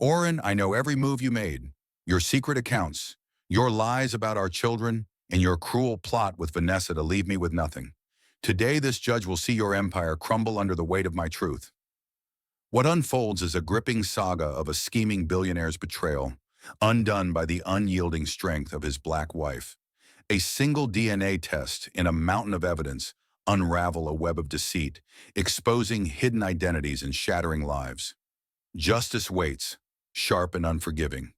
Orin, I know every move you made, your secret accounts, your lies about our children, and your cruel plot with Vanessa to leave me with nothing. Today, this judge will see your empire crumble under the weight of my truth. What unfolds is a gripping saga of a scheming billionaire's betrayal, undone by the unyielding strength of his black wife. A single DNA test in a mountain of evidence unravel a web of deceit, exposing hidden identities and shattering lives. Justice waits, sharp and unforgiving.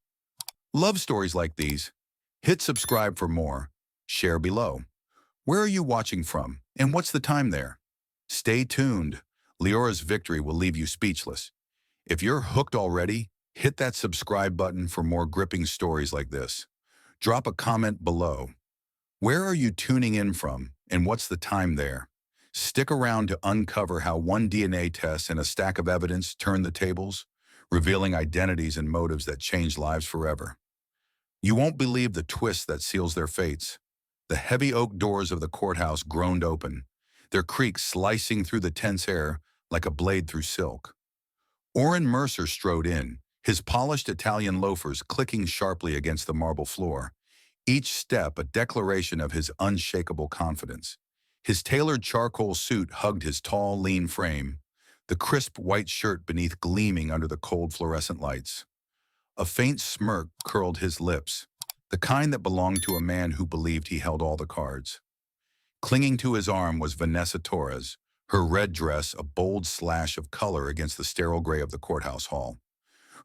Love stories like these? Hit subscribe for more. Share below. Where are you watching from, and what's the time there? Stay tuned. Liora's victory will leave you speechless. If you're hooked already, hit that subscribe button for more gripping stories like this. Drop a comment below. Where are you tuning in from, and what's the time there? Stick around to uncover how one DNA test and a stack of evidence turn the tables, revealing identities and motives that change lives forever. You won't believe the twist that seals their fates. The heavy oak doors of the courthouse groaned open, their creak slicing through the tense air like a blade through silk. Orin Mercer strode in, his polished Italian loafers clicking sharply against the marble floor, each step a declaration of his unshakable confidence. His tailored charcoal suit hugged his tall, lean frame, the crisp white shirt beneath gleaming under the cold fluorescent lights. A faint smirk curled his lips, the kind that belonged to a man who believed he held all the cards. Clinging to his arm was Vanessa Torres, her red dress a bold slash of color against the sterile gray of the courthouse hall.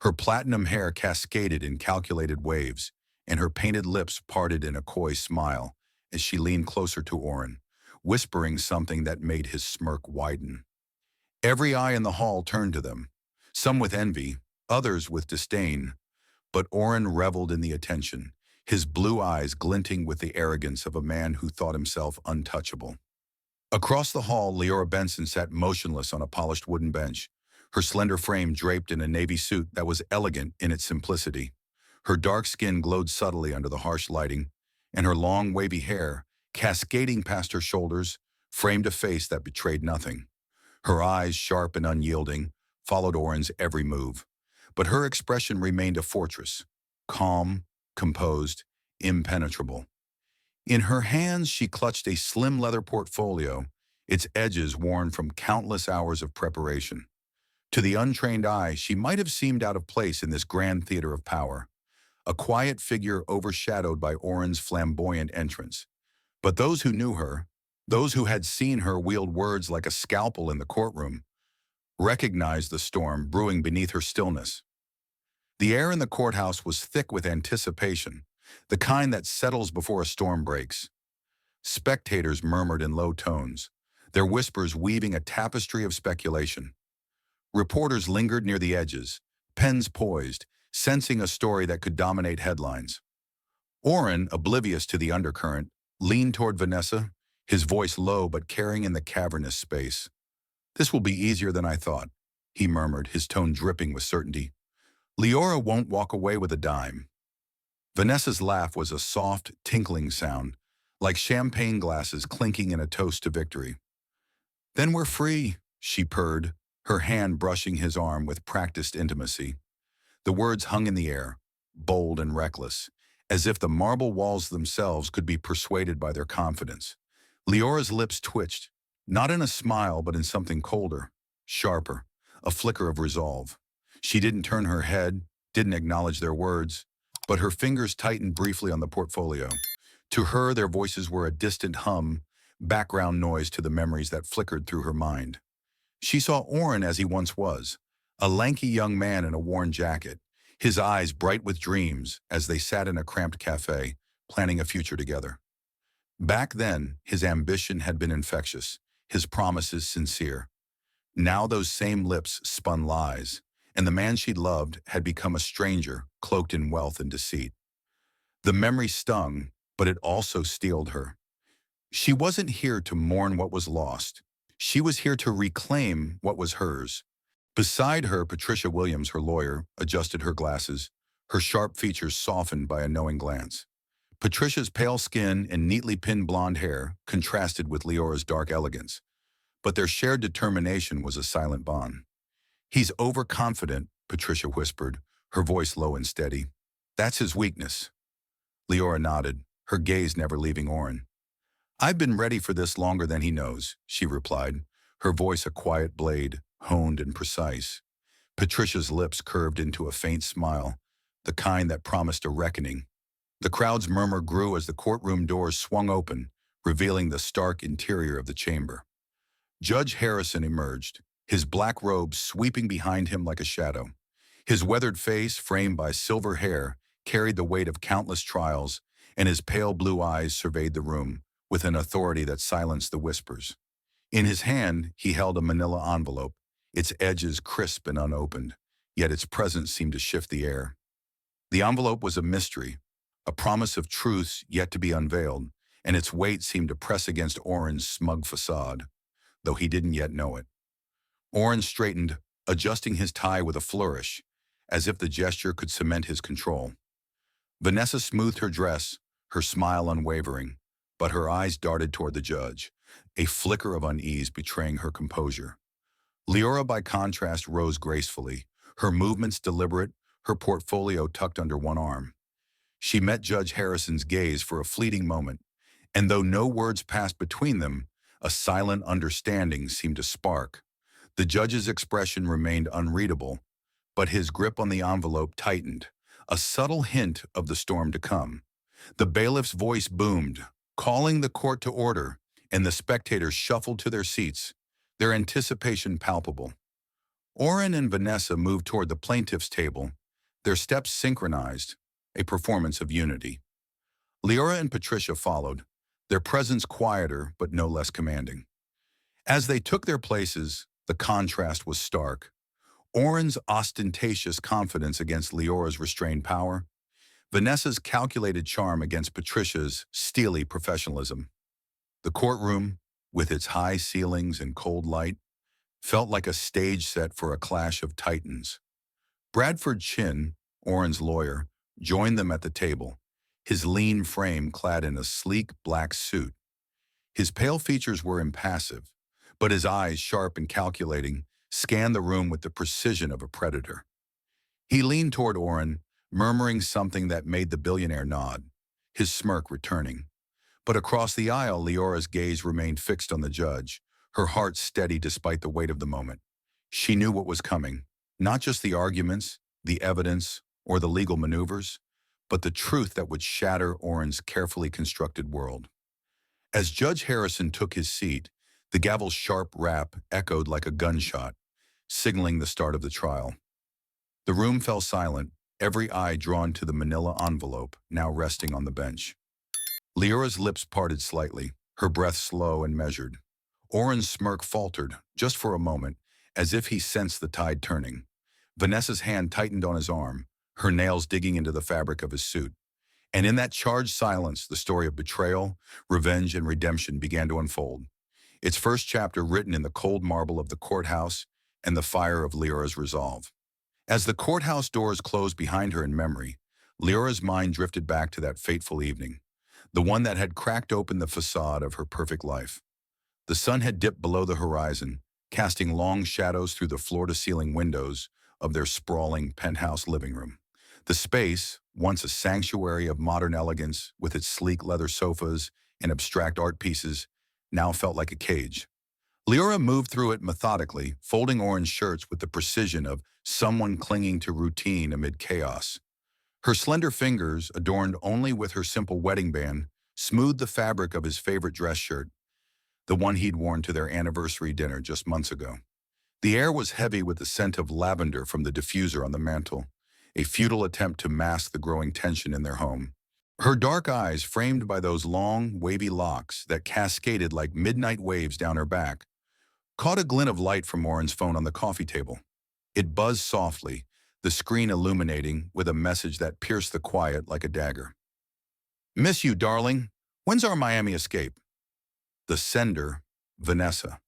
Her platinum hair cascaded in calculated waves, and her painted lips parted in a coy smile as she leaned closer to Orin, whispering something that made his smirk widen. Every eye in the hall turned to them, some with envy, others with disdain, but Orin reveled in the attention, his blue eyes glinting with the arrogance of a man who thought himself untouchable. Across the hall, Liora Benson sat motionless on a polished wooden bench, her slender frame draped in a navy suit that was elegant in its simplicity. Her dark skin glowed subtly under the harsh lighting, and her long, wavy hair, cascading past her shoulders, framed a face that betrayed nothing. Her eyes, sharp and unyielding, followed Orin's every move, but her expression remained a fortress, calm, composed, impenetrable. In her hands, she clutched a slim leather portfolio, its edges worn from countless hours of preparation. To the untrained eye, she might have seemed out of place in this grand theater of power, a quiet figure overshadowed by Orin's flamboyant entrance. But those who knew her, those who had seen her wield words like a scalpel in the courtroom, recognized the storm brewing beneath her stillness. The air in the courthouse was thick with anticipation, the kind that settles before a storm breaks. Spectators murmured in low tones, their whispers weaving a tapestry of speculation. Reporters lingered near the edges, pens poised, sensing a story that could dominate headlines. Orin, oblivious to the undercurrent, leaned toward Vanessa, his voice low but carrying in the cavernous space. "This will be easier than I thought," he murmured, his tone dripping with certainty. "Liora won't walk away with a dime." Vanessa's laugh was a soft, tinkling sound, like champagne glasses clinking in a toast to victory. "Then we're free," she purred, her hand brushing his arm with practiced intimacy. The words hung in the air, bold and reckless, as if the marble walls themselves could be persuaded by their confidence. Liora's lips twitched, not in a smile but in something colder, sharper, a flicker of resolve. She didn't turn her head, didn't acknowledge their words, but her fingers tightened briefly on the portfolio. To her, their voices were a distant hum, background noise to the memories that flickered through her mind. She saw Orin as he once was, a lanky young man in a worn jacket, his eyes bright with dreams as they sat in a cramped cafe, planning a future together. Back then, his ambition had been infectious, his promises sincere. Now those same lips spun lies, and the man she'd loved had become a stranger, cloaked in wealth and deceit. The memory stung, but it also steeled her. She wasn't here to mourn what was lost. She was here to reclaim what was hers. Beside her, Patricia Williams, her lawyer, adjusted her glasses, her sharp features softened by a knowing glance. Patricia's pale skin and neatly pinned blonde hair contrasted with Leora's dark elegance, but their shared determination was a silent bond. "He's overconfident," Patricia whispered, her voice low and steady. That's his weakness. Liora nodded, her gaze never leaving Orin. I've been ready for this longer than he knows, she replied, her voice a quiet blade, honed and precise. Patricia's lips curved into a faint smile, the kind that promised a reckoning. The crowd's murmur grew as the courtroom doors swung open, revealing the stark interior of the chamber. Judge Harrison emerged, his black robe sweeping behind him like a shadow. His weathered face, framed by silver hair, carried the weight of countless trials, and his pale blue eyes surveyed the room, with an authority that silenced the whispers. In his hand, he held a manila envelope, its edges crisp and unopened, yet its presence seemed to shift the air. The envelope was a mystery, a promise of truths yet to be unveiled, and its weight seemed to press against Orin's smug facade, though he didn't yet know it. Orin straightened, adjusting his tie with a flourish, as if the gesture could cement his control. Vanessa smoothed her dress, her smile unwavering, but her eyes darted toward the judge, a flicker of unease betraying her composure. Liora, by contrast, rose gracefully, her movements deliberate, her portfolio tucked under one arm. She met Judge Harrison's gaze for a fleeting moment, and though no words passed between them, a silent understanding seemed to spark. The judge's expression remained unreadable, but his grip on the envelope tightened, a subtle hint of the storm to come. The bailiff's voice boomed, calling the court to order, and the spectators shuffled to their seats, their anticipation palpable. Orin and Vanessa moved toward the plaintiff's table, their steps synchronized, a performance of unity. Liora and Patricia followed, their presence quieter but no less commanding. As they took their places, the contrast was stark. Orin's ostentatious confidence against Leora's restrained power, Vanessa's calculated charm against Patricia's steely professionalism. The courtroom, with its high ceilings and cold light, felt like a stage set for a clash of titans. Bradford Chin, Orin's lawyer, joined them at the table, his lean frame clad in a sleek black suit. His pale features were impassive, but his eyes, sharp and calculating, scanned the room with the precision of a predator. He leaned toward Orin, murmuring something that made the billionaire nod, his smirk returning. But across the aisle, Leora's gaze remained fixed on the judge, her heart steady despite the weight of the moment. She knew what was coming, not just the arguments, the evidence, or the legal maneuvers, but the truth that would shatter Orin's carefully constructed world. As Judge Harrison took his seat, the gavel's sharp rap echoed like a gunshot, signaling the start of the trial. The room fell silent, every eye drawn to the manila envelope now resting on the bench. Leora's lips parted slightly, her breath slow and measured. Orin's smirk faltered, just for a moment, as if he sensed the tide turning. Vanessa's hand tightened on his arm, her nails digging into the fabric of his suit. And in that charged silence, the story of betrayal, revenge, and redemption began to unfold. Its first chapter written in the cold marble of the courthouse and the fire of Leora's resolve. As the courthouse doors closed behind her in memory, Leora's mind drifted back to that fateful evening, the one that had cracked open the facade of her perfect life. The sun had dipped below the horizon, casting long shadows through the floor-to-ceiling windows of their sprawling penthouse living room. The space, once a sanctuary of modern elegance with its sleek leather sofas and abstract art pieces, now felt like a cage. Liora moved through it methodically, folding orange shirts with the precision of someone clinging to routine amid chaos. Her slender fingers, adorned only with her simple wedding band, smoothed the fabric of his favorite dress shirt, the one he'd worn to their anniversary dinner just months ago. The air was heavy with the scent of lavender from the diffuser on the mantel, a futile attempt to mask the growing tension in their home. Her dark eyes, framed by those long, wavy locks that cascaded like midnight waves down her back, caught a glint of light from Orin's phone on the coffee table. It buzzed softly, the screen illuminating with a message that pierced the quiet like a dagger. "Miss you, darling. When's our Miami escape?" The sender, Vanessa.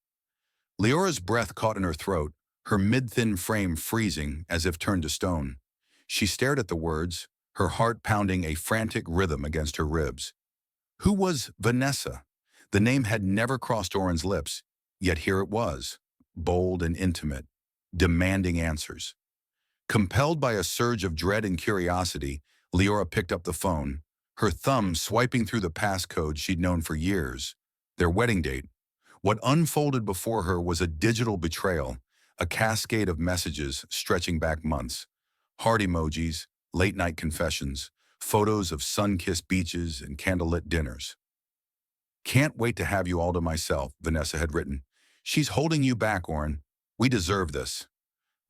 Leora's breath caught in her throat, her mid-thin frame freezing as if turned to stone. She stared at the words, her heart pounding a frantic rhythm against her ribs. Who was Vanessa? The name had never crossed Orin's lips, yet here it was, bold and intimate, demanding answers. Compelled by a surge of dread and curiosity, Liora picked up the phone, her thumb swiping through the passcode she'd known for years. Their wedding date. What unfolded before her was a digital betrayal, a cascade of messages stretching back months. Heart emojis, late-night confessions, photos of sun-kissed beaches and candlelit dinners. "Can't wait to have you all to myself," Vanessa had written. "She's holding you back, Orin. We deserve this."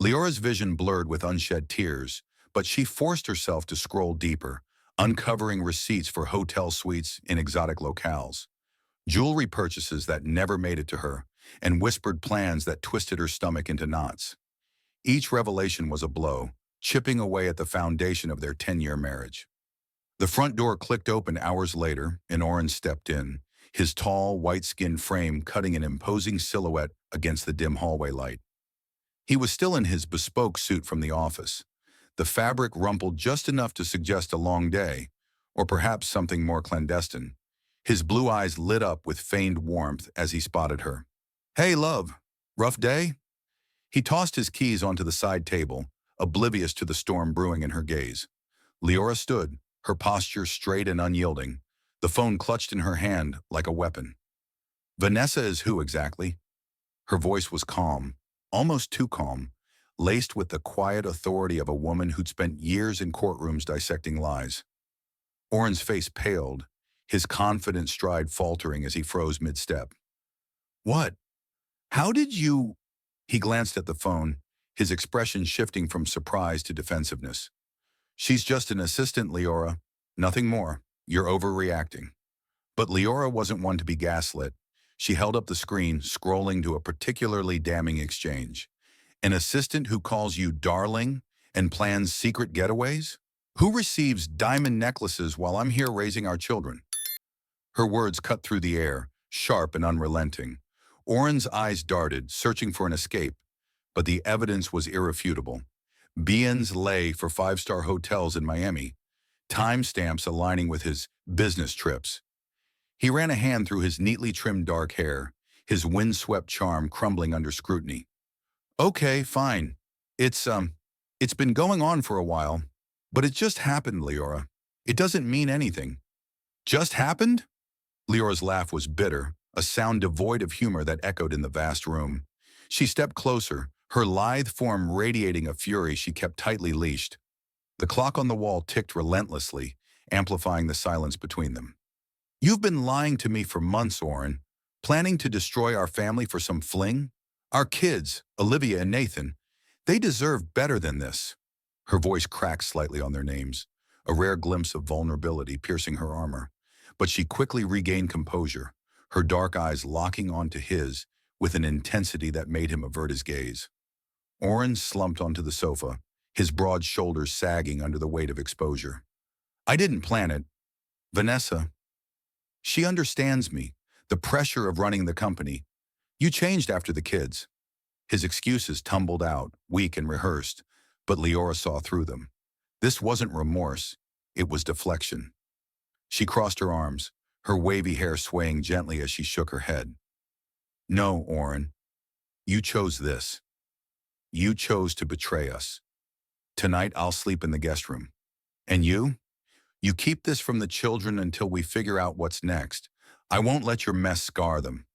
Leora's vision blurred with unshed tears, but she forced herself to scroll deeper, uncovering receipts for hotel suites in exotic locales, jewelry purchases that never made it to her, and whispered plans that twisted her stomach into knots. Each revelation was a blow, chipping away at the foundation of their 10-year marriage. The front door clicked open hours later, and Orin stepped in, his tall, white-skinned frame cutting an imposing silhouette against the dim hallway light. He was still in his bespoke suit from the office, the fabric rumpled just enough to suggest a long day, or perhaps something more clandestine. His blue eyes lit up with feigned warmth as he spotted her. "Hey, love. Rough day?" He tossed his keys onto the side table, oblivious to the storm brewing in her gaze. Liora stood, her posture straight and unyielding, the phone clutched in her hand like a weapon. "Vanessa is who exactly?" Her voice was calm, almost too calm, laced with the quiet authority of a woman who'd spent years in courtrooms dissecting lies. Orin's face paled, his confident stride faltering as he froze mid-step. "What? How did you—" He glanced at the phone, his expression shifting from surprise to defensiveness. "She's just an assistant, Liora. Nothing more. You're overreacting." But Liora wasn't one to be gaslit. She held up the screen, scrolling to a particularly damning exchange. "An assistant who calls you darling and plans secret getaways? Who receives diamond necklaces while I'm here raising our children?" Her words cut through the air, sharp and unrelenting. Orin's eyes darted, searching for an escape, but the evidence was irrefutable. Beans lay for five-star hotels in Miami, timestamps aligning with his business trips. He ran a hand through his neatly trimmed dark hair, his windswept charm crumbling under scrutiny. "Okay, fine. It's been going on for a while, but it just happened, Liora. It doesn't mean anything." "Just happened?" Leora's laugh was bitter, a sound devoid of humor that echoed in the vast room. She stepped closer, her lithe form radiating a fury she kept tightly leashed. The clock on the wall ticked relentlessly, amplifying the silence between them. "You've been lying to me for months, Orin, planning to destroy our family for some fling? Our kids, Olivia and Nathan, they deserve better than this." Her voice cracked slightly on their names, a rare glimpse of vulnerability piercing her armor. But she quickly regained composure, her dark eyes locking onto his with an intensity that made him avert his gaze. Orin slumped onto the sofa, his broad shoulders sagging under the weight of exposure. "I didn't plan it. Vanessa, she understands me, the pressure of running the company. You changed after the kids." His excuses tumbled out, weak and rehearsed, but Liora saw through them. This wasn't remorse, it was deflection. She crossed her arms, her wavy hair swaying gently as she shook her head. "No, Orin, you chose this. You chose to betray us. Tonight I'll sleep in the guest room. And you? You keep this from the children until we figure out what's next. I won't let your mess scar them."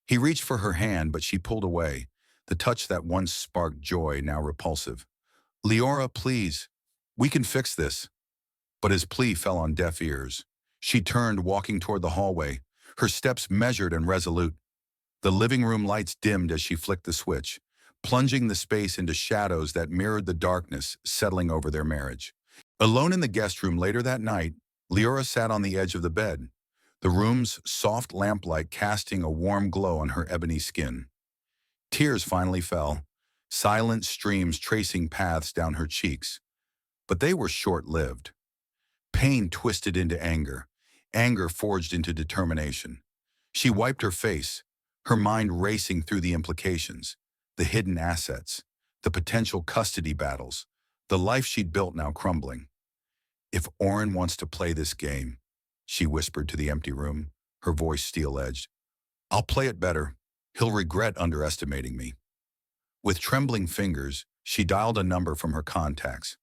He reached for her hand, but she pulled away, the touch that once sparked joy now repulsive. "Liora, please. We can fix this." But his plea fell on deaf ears. She turned, walking toward the hallway, her steps measured and resolute. The living room lights dimmed as she flicked the switch, plunging the space into shadows that mirrored the darkness settling over their marriage. Alone in the guest room later that night, Liora sat on the edge of the bed, the room's soft lamplight casting a warm glow on her ebony skin. Tears finally fell, silent streams tracing paths down her cheeks. But they were short-lived. Pain twisted into anger, anger forged into determination. She wiped her face, her mind racing through the implications, the hidden assets, the potential custody battles, the life she'd built now crumbling. "If Orin wants to play this game," she whispered to the empty room, her voice steel-edged, "I'll play it better. He'll regret underestimating me." With trembling fingers, She dialed a number from her contacts.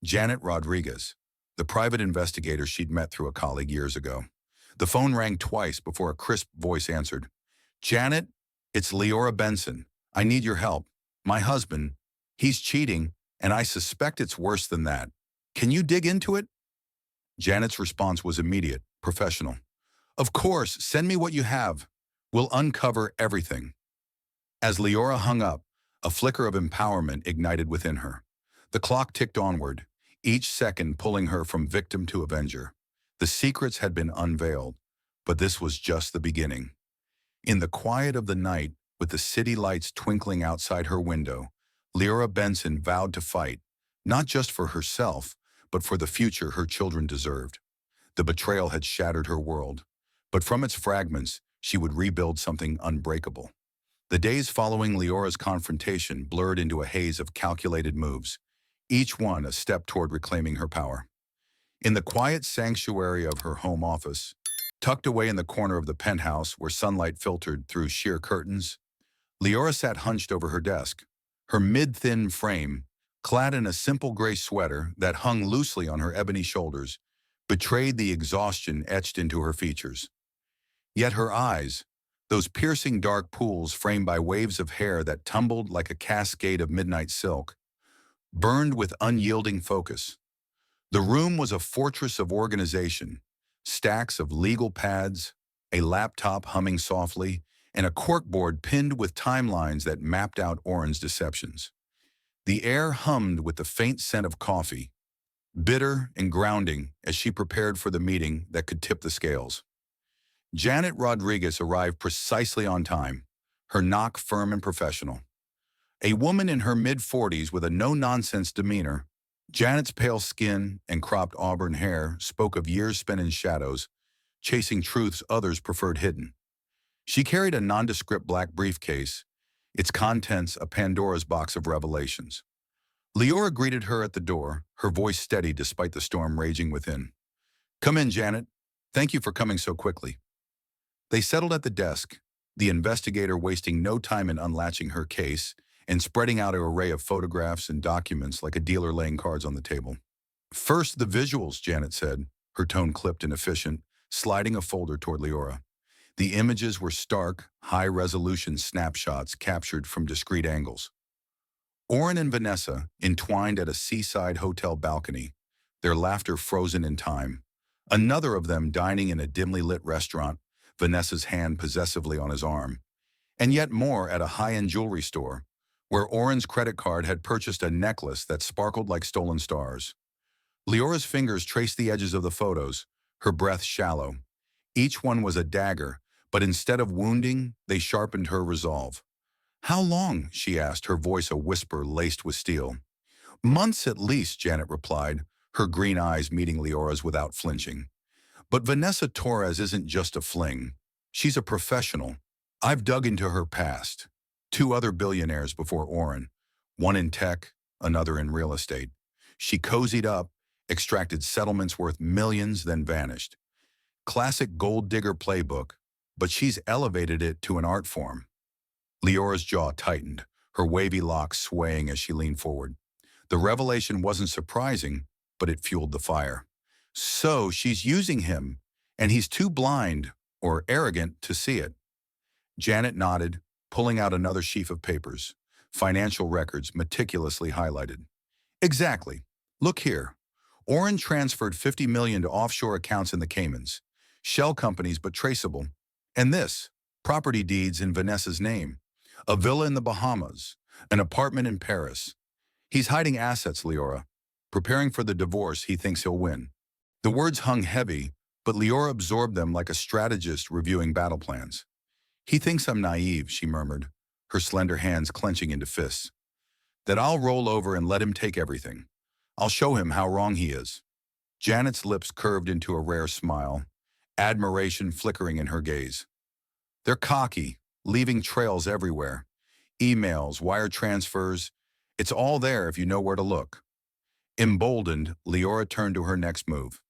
Janet Rodriguez, the private investigator she'd met through a colleague years ago. The phone rang twice before a crisp voice answered. Janet, it's Liora Benson. I need your help. My husband, he's cheating, and I suspect it's worse than that. Can you dig into it? Janet's response was immediate, professional. Of course, send me what you have. We'll uncover everything. As Liora hung up, a flicker of empowerment ignited within her. The clock ticked onward, each second pulling her from victim to avenger. The secrets had been unveiled, but this was just the beginning. In the quiet of the night, with the city lights twinkling outside her window, Liora Benson vowed to fight, not just for herself, but for the future her children deserved. The betrayal had shattered her world, but from its fragments, she would rebuild something unbreakable. The days following Liora's confrontation blurred into a haze of calculated moves, each one a step toward reclaiming her power. In the quiet sanctuary of her home office, tucked away in the corner of the penthouse where sunlight filtered through sheer curtains, Liora sat hunched over her desk, her mid-thin frame, clad in a simple gray sweater that hung loosely on her ebony shoulders, betrayed the exhaustion etched into her features. Yet her eyes, those piercing dark pools framed by waves of hair that tumbled like a cascade of midnight silk, burned with unyielding focus. The room was a fortress of organization, stacks of legal pads, a laptop humming softly, and a corkboard pinned with timelines that mapped out Orin's deceptions. The air hummed with the faint scent of coffee, bitter and grounding as she prepared for the meeting that could tip the scales. Janet Rodriguez arrived precisely on time, her knock firm and professional. A woman in her mid-40s with a no-nonsense demeanor, Janet's pale skin and cropped auburn hair spoke of years spent in shadows, chasing truths others preferred hidden. She carried a nondescript black briefcase, its contents a Pandora's box of revelations. Liora greeted her at the door, her voice steady despite the storm raging within. Come in, Janet. Thank you for coming so quickly. They settled at the desk, the investigator wasting no time in unlatching her case and spreading out an array of photographs and documents like a dealer laying cards on the table. First, the visuals, Janet said, her tone clipped and efficient, sliding a folder toward Liora. The images were stark, high-resolution snapshots captured from discrete angles. Orin and Vanessa, entwined at a seaside hotel balcony, their laughter frozen in time. Another of them dining in a dimly lit restaurant, Vanessa's hand possessively on his arm. And yet more at a high-end jewelry store, where Orin's credit card had purchased a necklace that sparkled like stolen stars. Liora's fingers traced the edges of the photos, her breath shallow. Each one was a dagger, but instead of wounding, they sharpened her resolve. How long? She asked, her voice a whisper laced with steel. Months at least, Janet replied, her green eyes meeting Liora's without flinching. But Vanessa Torres isn't just a fling. She's a professional. I've dug into her past. 2 other billionaires before Orin, one in tech, another in real estate. She cozied up, extracted settlements worth millions, then vanished. Classic gold digger playbook, but she's elevated it to an art form. Liora's jaw tightened, her wavy locks swaying as she leaned forward. The revelation wasn't surprising, but it fueled the fire. So she's using him, and he's too blind or arrogant to see it. Janet nodded, pulling out another sheaf of papers, financial records meticulously highlighted. Exactly. Look here. Orin transferred $50 million to offshore accounts in the Caymans, shell companies but traceable. And this, property deeds in Vanessa's name, a villa in the Bahamas, an apartment in Paris. He's hiding assets, Liora, preparing for the divorce he thinks he'll win. The words hung heavy, but Liora absorbed them like a strategist reviewing battle plans. He thinks I'm naive, she murmured, her slender hands clenching into fists. That I'll roll over and let him take everything. I'll show him how wrong he is. Janet's lips curved into a rare smile, admiration flickering in her gaze. They're cocky, leaving trails everywhere. Emails, wire transfers. It's all there if you know where to look. Emboldened, Liora turned to her next move.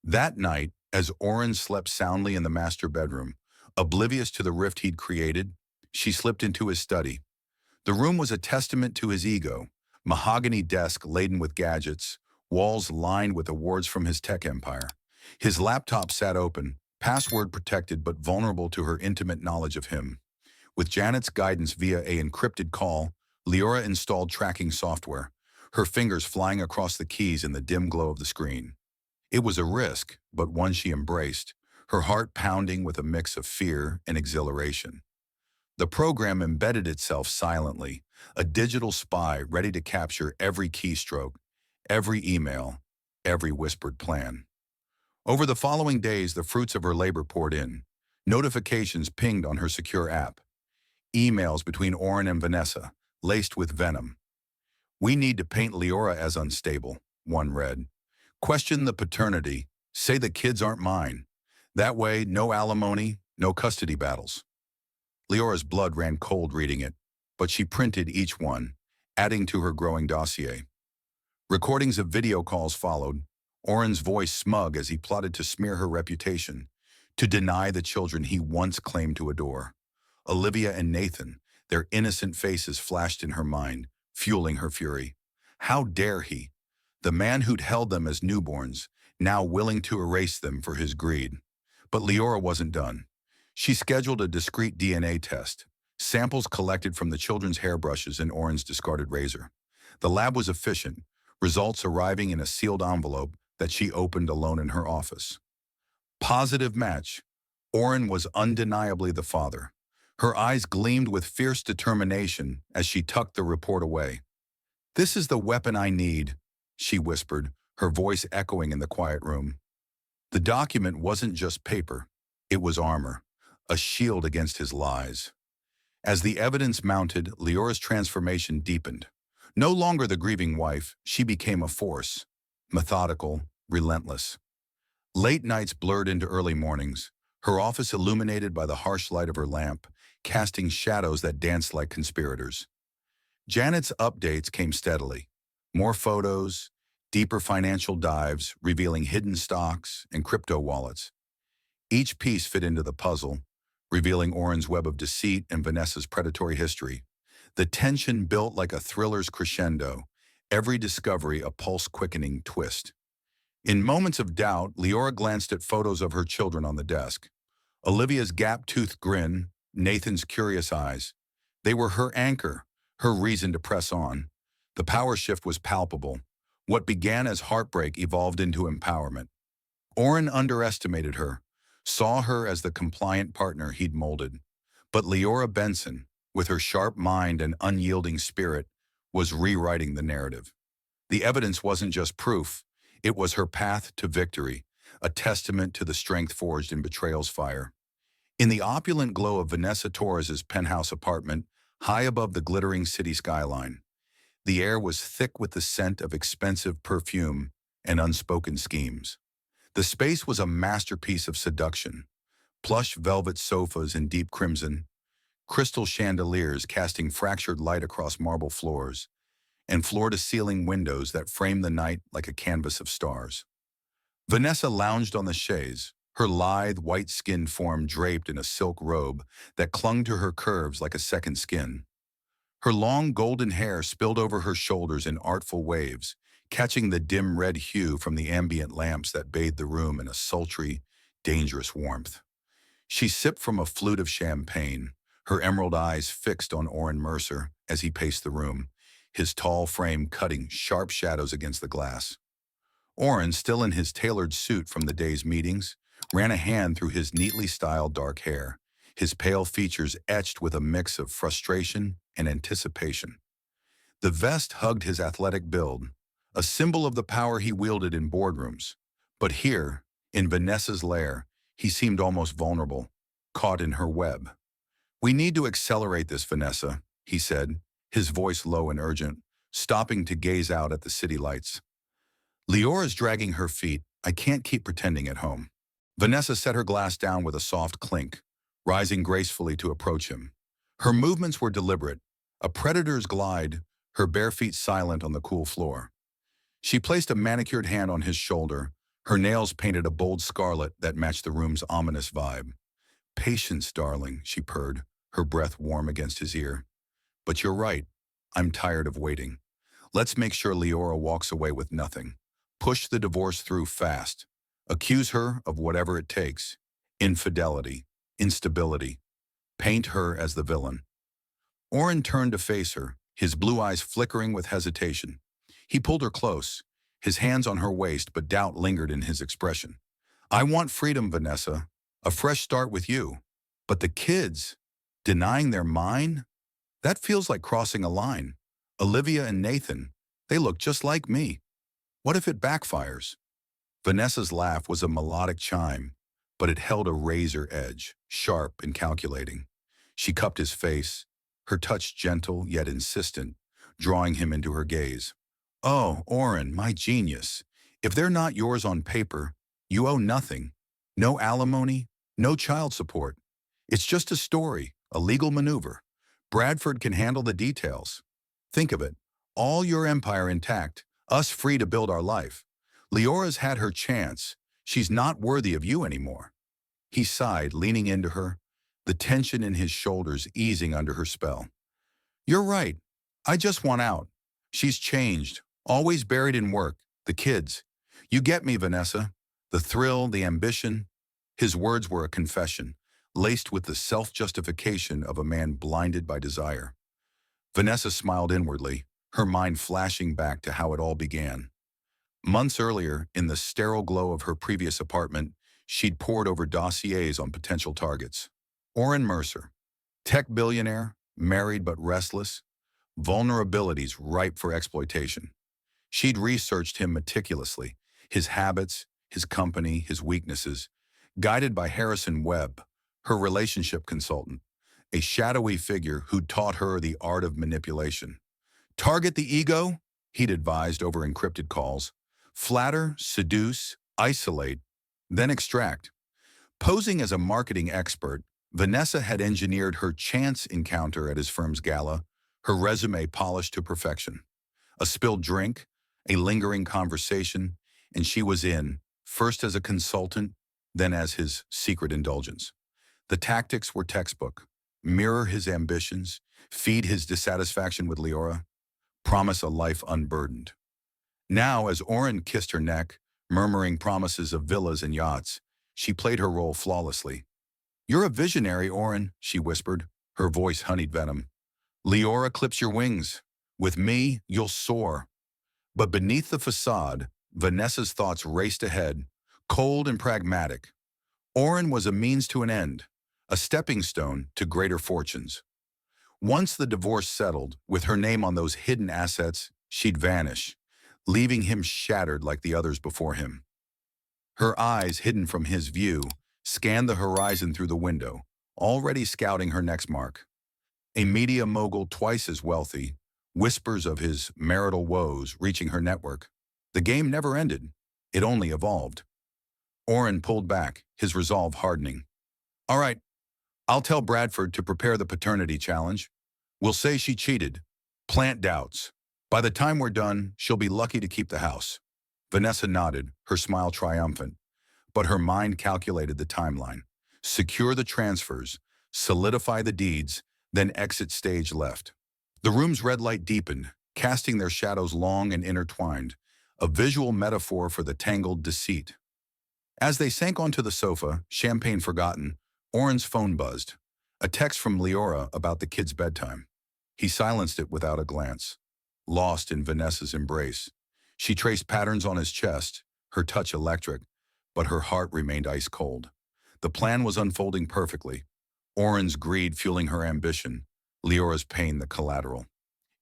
That night, as Orin slept soundly in the master bedroom, oblivious to the rift he'd created, she slipped into his study. The room was a testament to his ego, Mahogany desk laden with gadgets, walls lined with awards from his tech empire. His laptop sat open, password protected but vulnerable to her intimate knowledge of him. With Janet's guidance via a encrypted call, Liora installed tracking software, her fingers flying across the keys in the dim glow of the screen. It was a risk, but one she embraced, her heart pounding with a mix of fear and exhilaration. The program embedded itself silently, a digital spy ready to capture every keystroke, every email, every whispered plan. Over the following days, the fruits of her labor poured in. Notifications pinged on her secure app. Emails between Orin and Vanessa, laced with venom. "We need to paint Liora as unstable," one read. "Question the paternity. Say the kids aren't mine. That way, no alimony, no custody battles." Leora's blood ran cold reading it, but she printed each one, adding to her growing dossier. Recordings of video calls followed, Orin's voice smug as he plotted to smear her reputation, to deny the children he once claimed to adore. Olivia and Nathan, their innocent faces flashed in her mind, fueling her fury. How dare he? The man who'd held them as newborns, now willing to erase them for his greed. But Liora wasn't done. She scheduled a discreet DNA test, samples collected from the children's hairbrushes and Orin's discarded razor. The lab was efficient, results arriving in a sealed envelope that she opened alone in her office. Positive match. Orin was undeniably the father. Her eyes gleamed with fierce determination as she tucked the report away. "This is the weapon I need," she whispered, her voice echoing in the quiet room. The document wasn't just paper. It was armor, a shield against his lies. As the evidence mounted, Leora's transformation deepened. No longer the grieving wife, she became a force, methodical, relentless. Late nights blurred into early mornings, her office illuminated by the harsh light of her lamp, casting shadows that danced like conspirators. Janet's updates came steadily. More photos, deeper financial dives, revealing hidden stocks and crypto wallets. Each piece fit into the puzzle, revealing Orin's web of deceit and Vanessa's predatory history. The tension built like a thriller's crescendo, every discovery a pulse-quickening twist. In moments of doubt, Liora glanced at photos of her children on the desk. Olivia's gap-toothed grin, Nathan's curious eyes. They were her anchor, her reason to press on. The power shift was palpable. What began as heartbreak evolved into empowerment. Orin underestimated her, saw her as the compliant partner he'd molded. But Liora Benson, with her sharp mind and unyielding spirit, was rewriting the narrative. The evidence wasn't just proof, it was her path to victory, a testament to the strength forged in betrayal's fire. In the opulent glow of Vanessa Torres's penthouse apartment, high above the glittering city skyline, the air was thick with the scent of expensive perfume and unspoken schemes. The space was a masterpiece of seduction. Plush velvet sofas in deep crimson, crystal chandeliers casting fractured light across marble floors, and floor-to-ceiling windows that framed the night like a canvas of stars. Vanessa lounged on the chaise, her lithe, white-skinned form draped in a silk robe that clung to her curves like a second skin. Her long golden hair spilled over her shoulders in artful waves, catching the dim red hue from the ambient lamps that bathed the room in a sultry, dangerous warmth. She sipped from a flute of champagne, her emerald eyes fixed on Orin Mercer as he paced the room, his tall frame cutting sharp shadows against the glass. Orin, still in his tailored suit from the day's meetings, ran a hand through his neatly styled dark hair, his pale features etched with a mix of frustration and anticipation. The vest hugged his athletic build, a symbol of the power he wielded in boardrooms. But here, in Vanessa's lair, he seemed almost vulnerable, caught in her web. "We need to accelerate this, Vanessa," he said, his voice low and urgent, stopping to gaze out at the city lights. "Leora's dragging her feet. I can't keep pretending at home." Vanessa set her glass down with a soft clink, rising gracefully to approach him. Her movements were deliberate, a predator's glide, her bare feet silent on the cool floor. She placed a manicured hand on his shoulder, her nails painted a bold scarlet that matched the room's ominous vibe. "Patience, darling," she purred, her breath warm against his ear. "But you're right. I'm tired of waiting. Let's make sure Liora walks away with nothing. Push the divorce through fast. Accuse her of whatever it takes. Infidelity, instability. Paint her as the villain. Orin turned to face her, his blue eyes flickering with hesitation. He pulled her close, his hands on her waist, but doubt lingered in his expression. I want freedom, Vanessa. A fresh start with you. But the kids, denying their mine? That feels like crossing a line. Olivia and Nathan, they look just like me. What if it backfires? Vanessa's laugh was a melodic chime, but it held a razor edge, sharp and calculating. She cupped his face, her touch gentle yet insistent, drawing him into her gaze. Oh, Orin, my genius. If they're not yours on paper, you owe nothing. No alimony, no child support. It's just a story, a legal maneuver. Bradford can handle the details. Think of it. All your empire intact, us free to build our life. Leora's had her chance. She's not worthy of you anymore. He sighed, leaning into her, the tension in his shoulders easing under her spell. You're right. I just want out. She's changed, always buried in work, the kids. You get me, Vanessa. The thrill, the ambition. His words were a confession, laced with the self-justification of a man blinded by desire. Vanessa smiled inwardly, her mind flashing back to how it all began. Months earlier, in the sterile glow of her previous apartment, she'd pored over dossiers on potential targets. Orin Mercer, tech billionaire, married but restless, vulnerabilities ripe for exploitation. She'd researched him meticulously, his habits, his company, his weaknesses, guided by Harrison Webb, her relationship consultant, a shadowy figure who'd taught her the art of manipulation. Target the ego, he'd advised over encrypted calls. Flatter, seduce, isolate, then extract. Posing as a marketing expert, Vanessa had engineered her chance encounter at his firm's gala, her resume polished to perfection. A spilled drink, a lingering conversation, and she was in, first as a consultant, then as his secret indulgence. The tactics were textbook. Mirror his ambitions, feed his dissatisfaction with Liora, promise a life unburdened. Now, as Orin kissed her neck, murmuring promises of villas and yachts, she played her role flawlessly. You're a visionary, Orin, she whispered, her voice honeyed venom. Liora clips your wings. With me, you'll soar. But beneath the facade, Vanessa's thoughts raced ahead, cold and pragmatic. Orin was a means to an end, a stepping stone to greater fortunes. Once the divorce settled, with her name on those hidden assets, she'd vanish, leaving him shattered like the others before him. Her eyes, hidden from his view, scanned the horizon through the window, already scouting her next mark. A media mogul twice as wealthy, whispers of his marital woes reaching her network. The game never ended. It only evolved. Orin pulled back, his resolve hardening. All right, I'll tell Bradford to prepare the paternity challenge. We'll say she cheated. Plant doubts. By the time we're done, she'll be lucky to keep the house. Vanessa nodded, her smile triumphant, but her mind calculated the timeline. Secure the transfers, solidify the deeds, then exit stage left. The room's red light deepened, casting their shadows long and intertwined, a visual metaphor for the tangled deceit. As they sank onto the sofa, champagne forgotten, Orin's phone buzzed. A text from Liora about the kid's bedtime. He silenced it without a glance, lost in Vanessa's embrace. She traced patterns on his chest, her touch electric, but her heart remained ice cold. The plan was unfolding perfectly. Orin's greed fueling her ambition, Leora's pain the collateral.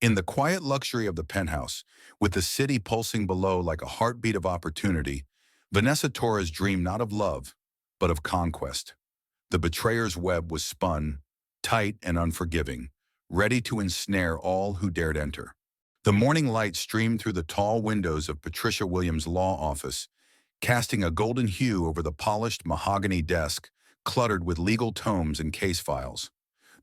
In the quiet luxury of the penthouse, with the city pulsing below like a heartbeat of opportunity, Vanessa Torres dreamed not of love, but of conquest. The betrayer's web was spun, tight and unforgiving, ready to ensnare all who dared enter. The morning light streamed through the tall windows of Patricia Williams' law office, casting a golden hue over the polished mahogany desk, cluttered with legal tomes and case files.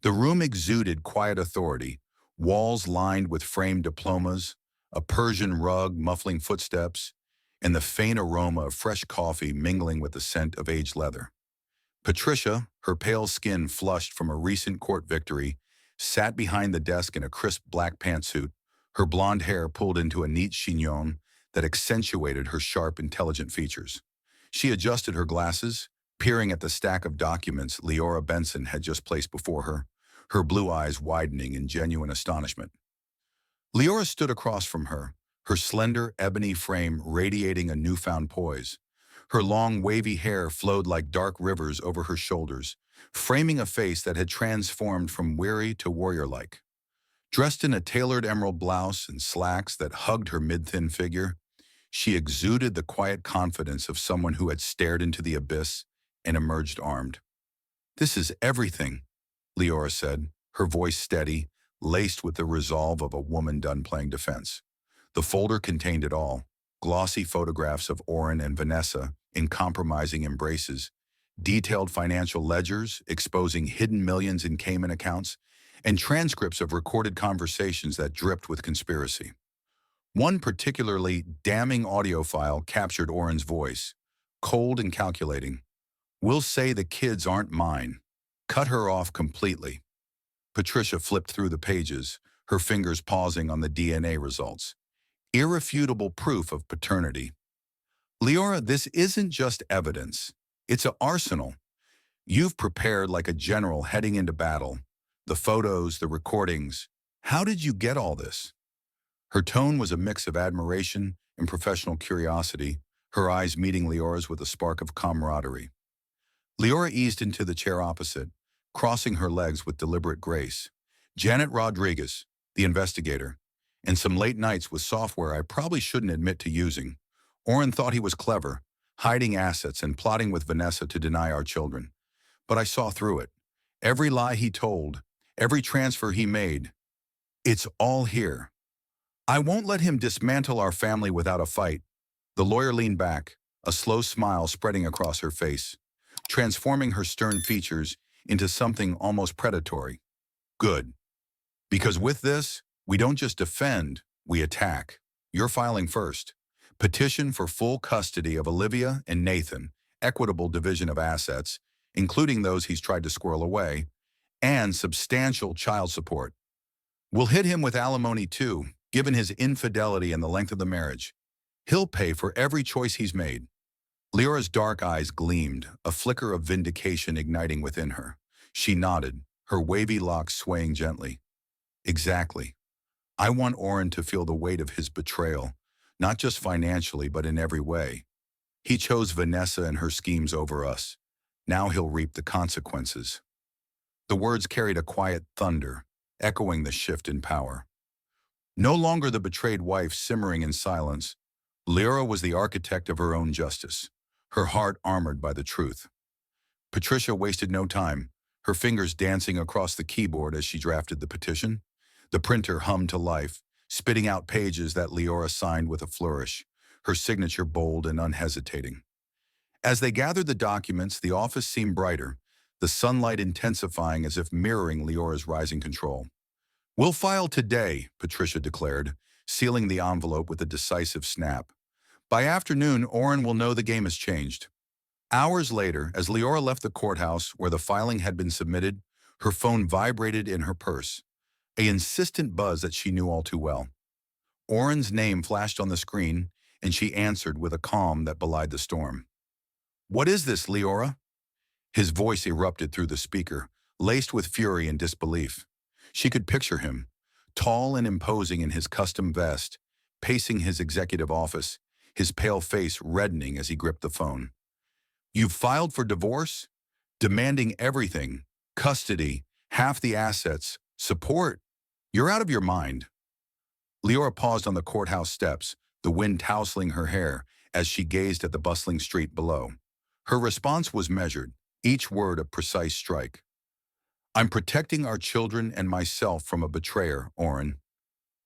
The room exuded quiet authority, walls lined with framed diplomas, a Persian rug muffling footsteps, and the faint aroma of fresh coffee mingling with the scent of aged leather. Patricia, her pale skin flushed from a recent court victory, sat behind the desk in a crisp black pantsuit, her blonde hair pulled into a neat chignon that accentuated her sharp, intelligent features. She adjusted her glasses, peering at the stack of documents Liora Benson had just placed before her blue eyes widening in genuine astonishment. Liora stood across from her slender, ebony frame radiating a newfound poise. Her long, wavy hair flowed like dark rivers over her shoulders, framing a face that had transformed from weary to warrior-like. Dressed in a tailored emerald blouse and slacks that hugged her mid-thin figure, she exuded the quiet confidence of someone who had stared into the abyss and emerged armed. "This is everything," Liora said, her voice steady, laced with the resolve of a woman done playing defense. The folder contained it all: glossy photographs of Orin and Vanessa in compromising embraces, detailed financial ledgers exposing hidden millions in Cayman accounts, and transcripts of recorded conversations that dripped with conspiracy. One particularly damning audio file captured Orin's voice, cold and calculating. "We'll say the kids aren't mine. Cut her off completely." Patricia flipped through the pages, her fingers pausing on the DNA results. Irrefutable proof of paternity. "Liora, this isn't just evidence. It's an arsenal. You've prepared like a general heading into battle. The photos, the recordings. How did you get all this?" Her tone was a mix of admiration and professional curiosity, her eyes meeting Leora's with a spark of camaraderie. Liora eased into the chair opposite, crossing her legs with deliberate grace. "Janet Rodriguez, the investigator, and some late nights with software I probably shouldn't admit to using. Orin thought he was clever, hiding assets and plotting with Vanessa to deny our children. But I saw through it. Every lie he told, every transfer he made. It's all here. I won't let him dismantle our family without a fight." The lawyer leaned back, a slow smile spreading across her face, transforming her stern features into something almost predatory. "Good. Because with this, we don't just defend, we attack. You're filing first. Petition for full custody of Olivia and Nathan, equitable division of assets, including those he's tried to squirrel away, and substantial child support. We'll hit him with alimony too, given his infidelity and the length of the marriage. He'll pay for every choice he's made." Leora's dark eyes gleamed, a flicker of vindication igniting within her. She nodded, her wavy locks swaying gently. "Exactly. I want Orin to feel the weight of his betrayal, not just financially but in every way. He chose Vanessa and her schemes over us. Now he'll reap the consequences." The words carried a quiet thunder, echoing the shift in power. No longer the betrayed wife simmering in silence, Liora was the architect of her own justice, her heart armored by the truth. Patricia wasted no time, her fingers dancing across the keyboard as she drafted the petition. The printer hummed to life, spitting out pages that Liora signed with a flourish, her signature bold and unhesitating. As they gathered the documents, the office seemed brighter, the sunlight intensifying as if mirroring Leora's rising control. "We'll file today," Patricia declared, sealing the envelope with a decisive snap. "By afternoon, Orin will know the game has changed." Hours later, as Liora left the courthouse where the filing had been submitted, her phone vibrated in her purse, an insistent buzz that she knew all too well. Orin's name flashed on the screen, and she answered with a calm that belied the storm. "What is this, Liora?" His voice erupted through the speaker, laced with fury and disbelief. She could picture him, tall and imposing in his custom vest, pacing his executive office, his pale face reddening as he gripped the phone. "You've filed for divorce? Demanding everything, custody, half the assets, support. You're out of your mind." Liora paused on the courthouse steps, the wind tousling her hair as she gazed at the bustling street below. Her response was measured, each word a precise strike. "I'm protecting our children and myself from a betrayer, Orin.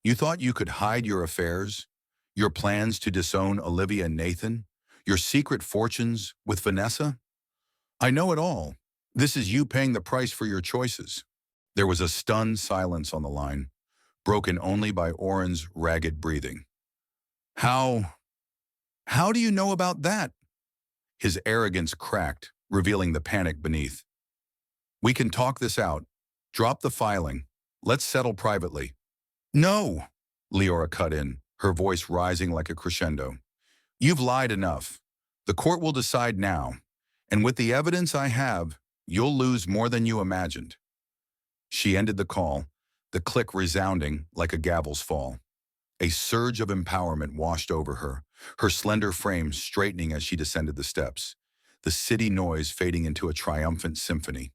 You thought you could hide your affairs, your plans to disown Olivia and Nathan, your secret fortunes with Vanessa? I know it all. This is you paying the price for your choices." There was a stunned silence on the line, broken only by Orin's ragged breathing. How do you know about that?" His arrogance cracked, revealing the panic beneath. "We can talk this out. Drop the filing. Let's settle privately." "No!" Liora cut in, her voice rising like a crescendo. You've lied enough. The court will decide now, and with the evidence I have, you'll lose more than you imagined. She ended the call, the click resounding like a gavel's fall. A surge of empowerment washed over her, her slender frame straightening as she descended the steps, the city noise fading into a triumphant symphony.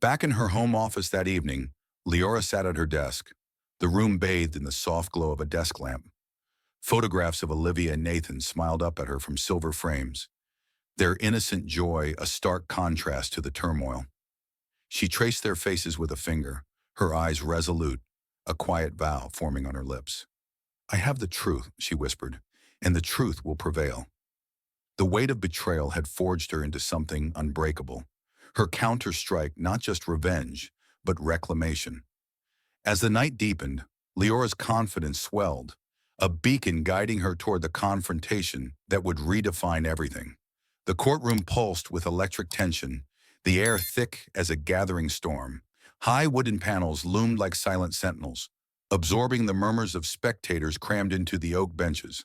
Back in her home office that evening, Liora sat at her desk, the room bathed in the soft glow of a desk lamp. Photographs of Olivia and Nathan smiled up at her from silver frames, their innocent joy a stark contrast to the turmoil. She traced their faces with a finger, her eyes resolute, a quiet vow forming on her lips. I have the truth, she whispered, and the truth will prevail. The weight of betrayal had forged her into something unbreakable. Her counter-strike not just revenge, but reclamation. As the night deepened, Leora's confidence swelled, a beacon guiding her toward the confrontation that would redefine everything. The courtroom pulsed with electric tension, the air thick as a gathering storm. High wooden panels loomed like silent sentinels, absorbing the murmurs of spectators crammed into the oak benches.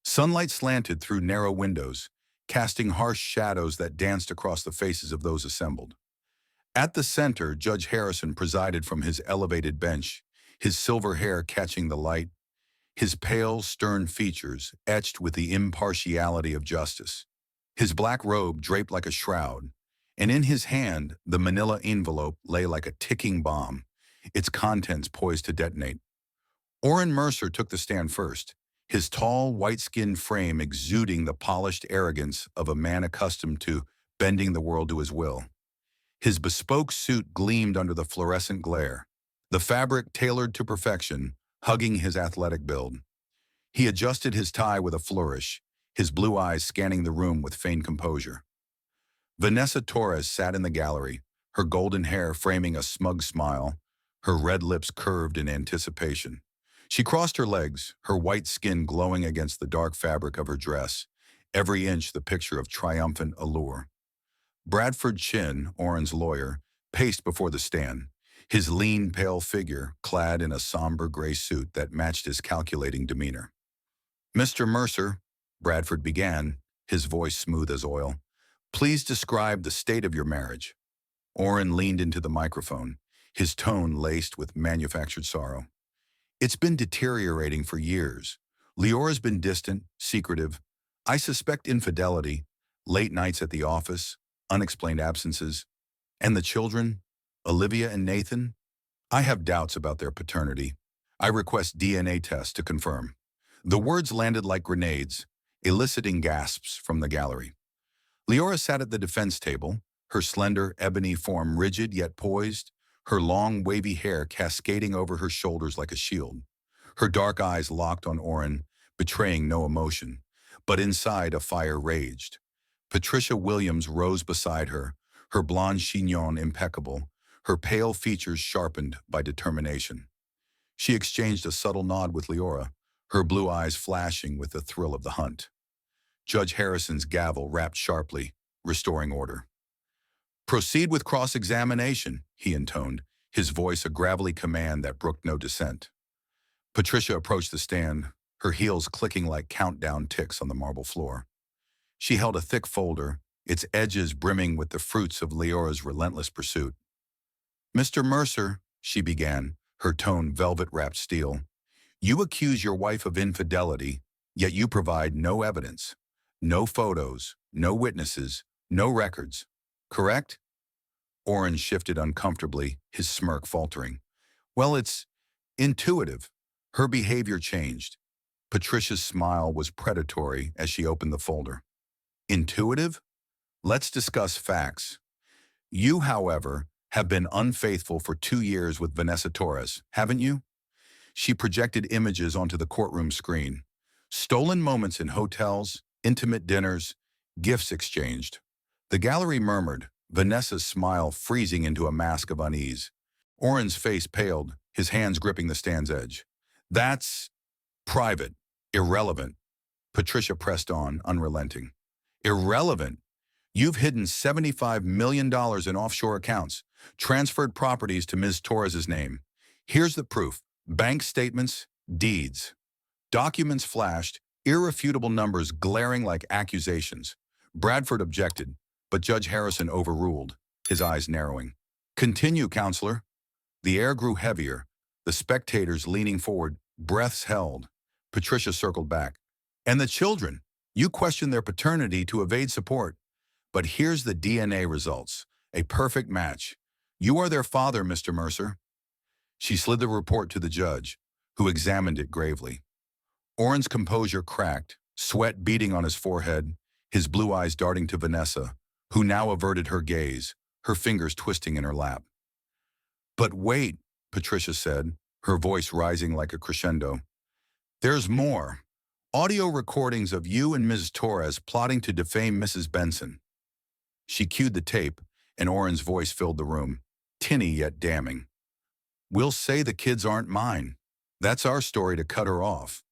Sunlight slanted through narrow windows, casting harsh shadows that danced across the faces of those assembled. At the center, Judge Harrison presided from his elevated bench, his silver hair catching the light, his pale, stern features etched with the impartiality of justice. His black robe draped like a shroud, and in his hand, the manila envelope lay like a ticking bomb, its contents poised to detonate. Orin Mercer took the stand first, his tall, white-skinned frame exuding the polished arrogance of a man accustomed to bending the world to his will. His bespoke suit gleamed under the fluorescent glare, the fabric tailored to perfection, hugging his athletic build. He adjusted his tie with a flourish, his blue eyes scanning the room with feigned composure. Vanessa Torres sat in the gallery, her golden hair framing a smug smile, her red lips curved in anticipation. She crossed her legs, her white skin glowing against the dark fabric of her dress, every inch the picture of triumphant allure. Bradford Chin, Orin's lawyer, paced before the stand, his lean, pale figure clad in a somber gray suit that matched his calculating demeanor. Mr. Mercer, Bradford began, his voice smooth as oil, please describe the state of your marriage. Orin leaned into the microphone, his tone laced with manufactured sorrow. It's been deteriorating for years. Leora's been distant, secretive. I suspect infidelity, late nights at the office, unexplained absences. And the children, Olivia and Nathan? I have doubts about their paternity. I request DNA tests to confirm. The words landed like grenades, eliciting gasps from the gallery. Liora sat at the defense table, her slender, ebony form rigid yet poised, her long, wavy hair cascading over her shoulders like a shield. Her dark eyes locked on Orin, betraying no emotion, but inside a fire raged. Patricia Williams rose beside her, her blonde chignon impeccable, her pale features sharpened by determination. She exchanged a subtle nod with Liora, her blue eyes flashing with the thrill of the hunt. Judge Harrison's gavel rapped sharply, restoring order. Proceed with cross-examination, he intoned, his voice a gravelly command that brooked no dissent. Patricia approached the stand, her heels clicking like countdown ticks on the marble floor. She held a thick folder, its edges brimming with the fruits of Leora's relentless pursuit. Mr. Mercer, she began, her tone velvet-wrapped steel, you accuse your wife of infidelity, yet you provide no evidence, no photos, no witnesses, no records. Correct? Orin shifted uncomfortably, his smirk faltering. Well, it's intuitive. Her behavior changed. Patricia's smile was predatory as she opened the folder. Intuitive? Let's discuss facts. You, however, have been unfaithful for 2 years with Vanessa Torres, haven't you? She projected images onto the courtroom screen. Stolen moments in hotels, intimate dinners, gifts exchanged. The gallery murmured, Vanessa's smile freezing into a mask of unease. Orin's face paled, his hands gripping the stand's edge. That's private, irrelevant. Patricia pressed on, unrelenting. Irrelevant? You've hidden $75 million in offshore accounts, transferred properties to Ms. Torres's name. Here's the proof. Bank statements, deeds. Documents flashed, irrefutable numbers glaring like accusations. Bradford objected, but Judge Harrison overruled, his eyes narrowing. Continue, counselor. The air grew heavier, the spectators leaning forward, breaths held. Patricia circled back. And the children? You questioned their paternity to evade support. But here's the DNA results. A perfect match. You are their father, Mr. Mercer. She slid the report to the judge, who examined it gravely. Orin's composure cracked, sweat beading on his forehead, his blue eyes darting to Vanessa, who now averted her gaze, her fingers twisting in her lap. But wait, Patricia said, her voice rising like a crescendo. There's more. Audio recordings of you and Ms. Torres plotting to defame Mrs. Benson. She cued the tape, and Orin's voice filled the room, tinny yet damning. We'll say the kids aren't mine. That's our story to cut her off.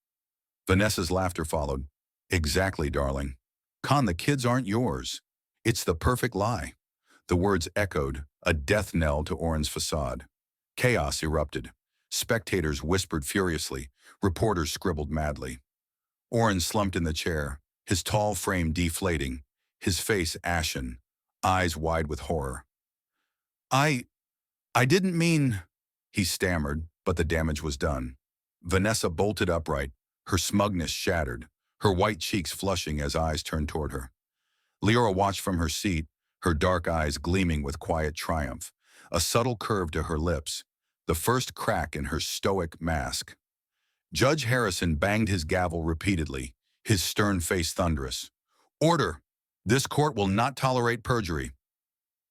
Vanessa's laughter followed. Exactly, darling. Con, the kids aren't yours. It's the perfect lie. The words echoed, a death knell to Orin's facade. Chaos erupted. Spectators whispered furiously. Reporters scribbled madly. Orin slumped in the chair, his tall frame deflating, his face ashen, eyes wide with horror. I didn't mean, he stammered, but the damage was done. Vanessa bolted upright, her smugness shattered, her white cheeks flushing as eyes turned toward her. Liora watched from her seat, her dark eyes gleaming with quiet triumph, a subtle curve to her lips, the first crack in her stoic mask. Judge Harrison banged his gavel repeatedly, his stern face thunderous. Order! This court will not tolerate perjury.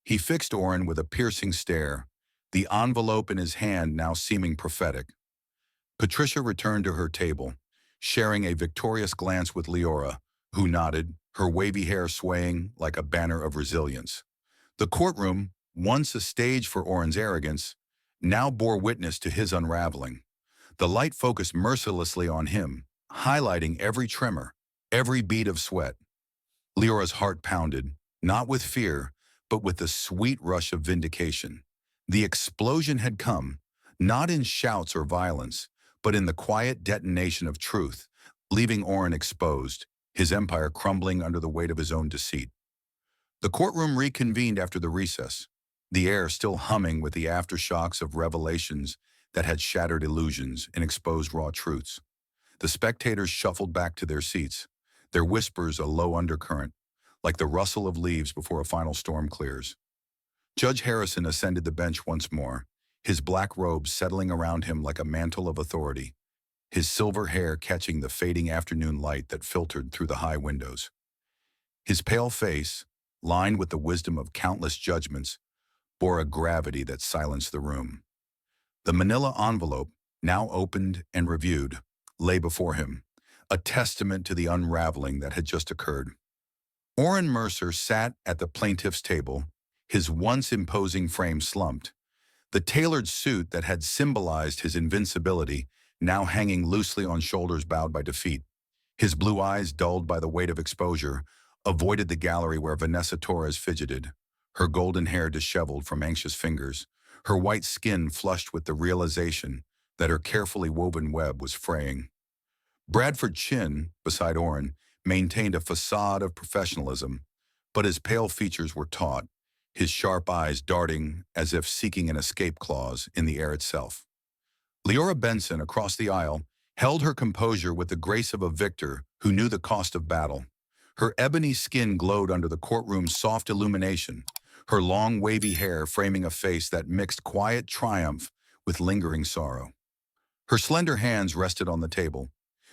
He fixed Orin with a piercing stare, the envelope in his hand now seeming prophetic. Patricia returned to her table, sharing a victorious glance with Liora, who nodded, her wavy hair swaying like a banner of resilience. The courtroom, once a stage for Orin's arrogance, now bore witness to his unraveling. The light focused mercilessly on him, highlighting every tremor, every bead of sweat. Leora's heart pounded, not with fear, but with the sweet rush of vindication. The explosion had come, not in shouts or violence, but in the quiet detonation of truth, leaving Orin exposed, his empire crumbling under the weight of his own deceit. The courtroom reconvened after the recess, the air still humming with the aftershocks of revelations that had shattered illusions and exposed raw truths. The spectators shuffled back to their seats, their whispers a low undercurrent, like the rustle of leaves before a final storm clears. Judge Harrison ascended the bench once more, his black robe settling around him like a mantle of authority, his silver hair catching the fading afternoon light that filtered through the high windows. His pale face, lined with the wisdom of countless judgments, bore a gravity that silenced the room. The manila envelope, now opened and reviewed, lay before him, a testament to the unraveling that had just occurred. Orin Mercer sat at the plaintiff's table, his once imposing frame slumped, the tailored suit that had symbolized his invincibility now hanging loosely on shoulders bowed by defeat. His blue eyes, dulled by the weight of exposure, avoided the gallery where Vanessa Torres fidgeted, her golden hair disheveled from anxious fingers, her white skin flushed with the realization that her carefully woven web was fraying. Bradford Chin, beside Orin, maintained a facade of professionalism, but his pale features were taut, his sharp eyes darting as if seeking an escape clause in the air itself. Liora Benson, across the aisle, held her composure with the grace of a victor who knew the cost of battle. Her ebony skin glowed under the courtroom's soft illumination, her long wavy hair framing a face that mixed quiet triumph with lingering sorrow. Her slender hands rested on the table,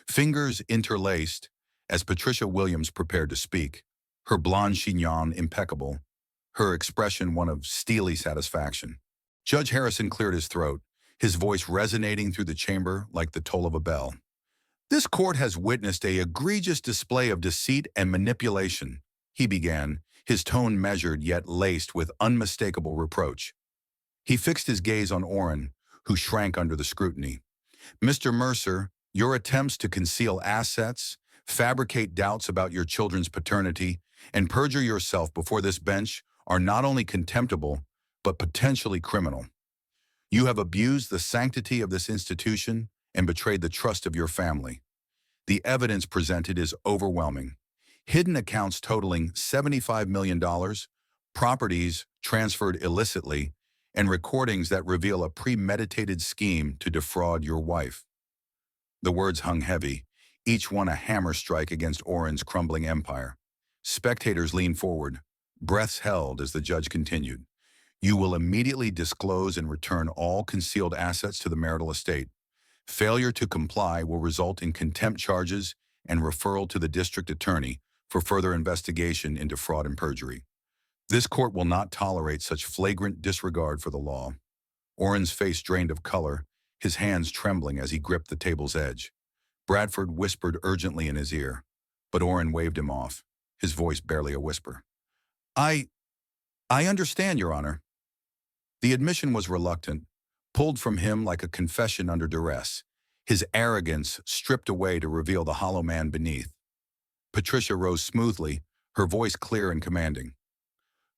fingers interlaced as Patricia Williams prepared to speak, her blonde chignon impeccable, her expression one of steely satisfaction. Judge Harrison cleared his throat, his voice resonating through the chamber like the toll of a bell. This court has witnessed an egregious display of deceit and manipulation, he began, his tone measured yet laced with unmistakable reproach. He fixed his gaze on Orin, who shrank under the scrutiny. Mr. Mercer, your attempts to conceal assets, fabricate doubts about your children's paternity, and perjure yourself before this bench are not only contemptible, but potentially criminal. You have abused the sanctity of this institution and betrayed the trust of your family. The evidence presented is overwhelming. Hidden accounts totaling $75 million, properties transferred illicitly, and recordings that reveal a premeditated scheme to defraud your wife. The words hung heavy, each one a hammer strike against Orin's crumbling empire. Spectators leaned forward, breaths held as the judge continued. You will immediately disclose and return all concealed assets to the marital estate. Failure to comply will result in contempt charges and referral to the district attorney for further investigation into fraud and perjury. This court will not tolerate such flagrant disregard for the law. Orin's face drained of color, his hands trembling as he gripped the table's edge. Bradford whispered urgently in his ear, but Orin waved him off, his voice barely a whisper. I understand, Your Honor. The admission was reluctant, pulled from him like a confession under duress, his arrogance stripped away to reveal the hollow man beneath. Patricia rose smoothly, her voice clear and commanding.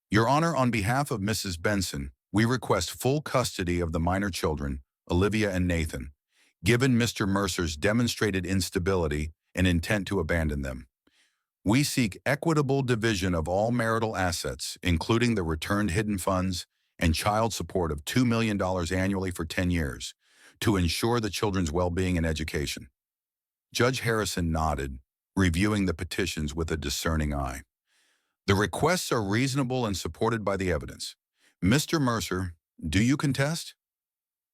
Your Honor, on behalf of Mrs. Benson, we request full custody of the minor children, Olivia and Nathan, given Mr. Mercer's demonstrated instability and intent to abandon them. We seek equitable division of all marital assets, including the returned hidden funds and child support of $2 million annually for 10 years, to ensure the children's well-being and education. Judge Harrison nodded, reviewing the petitions with a discerning eye. The requests are reasonable and supported by the evidence. Mr. Mercer, do you contest?